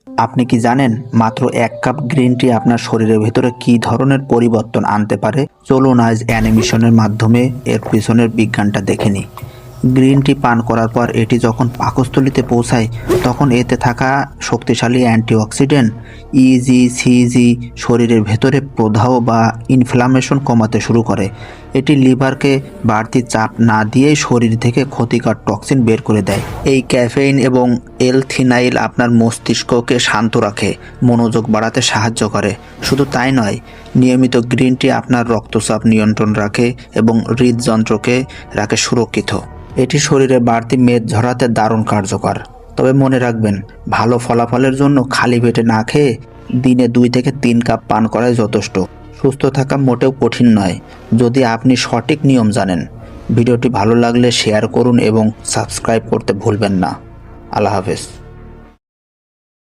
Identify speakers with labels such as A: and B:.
A: আপনি কি জানেন মাত্র 1 কাপ গ্রিন টি আপনার শরীরের ভেতরে কী ধরনের পরিবর্তন আনতে পারে? চলুন আজ অ্যানিমেশনের মাধ্যমে এর পিছনের বিজ্ঞানটা দেখে নিই। গ্রিন টি পান করার পর এটি যখন পাকস্থলীতে পৌঁছায় তখন এতে থাকা শক্তিশালী অ্যান্টিঅক্সিডেন্ট ইজিসিজি শরীরের ভেতরে প্রদাহ বা ইনফ্লামেশন কমাতে শুরু করে। এটি লিভারকে বাড়তি চাপ না দিয়েই শরীর থেকে ক্ষতিকর টক্সিন বের করে দেয়। এই ক্যাফেইন এবং এল-থিনাইল আপনার মস্তিষ্ককে শান্ত রাখে, মনোযোগ বাড়াতে সাহায্য করে। শুধু তাই নয়, নিয়মিত গ্রিন টি আপনার রক্তচাপ নিয়ন্ত্রণ রাখে এবং হৃদযন্ত্রকে রাখে সুরক্ষিত। এটি শরীরে বাড়তি মেদ ঝরাতে দারুণ কার্যকর। তবে মনে রাখবেন, ভালো ফলাফলের জন্য খালি পেটে না খেয়ে দিনে 2 থেকে 3 কাপ পান করাই যথেষ্ট। সুস্থ থাকা মোটেও কঠিন নয়, যদি আপনি সঠিক নিয়ম জানেন। ভিডিওটি ভালো লাগলে শেয়ার করুন এবং সাবস্ক্রাইব করতে ভুলবেন না। আল্লাহ হাফেজ।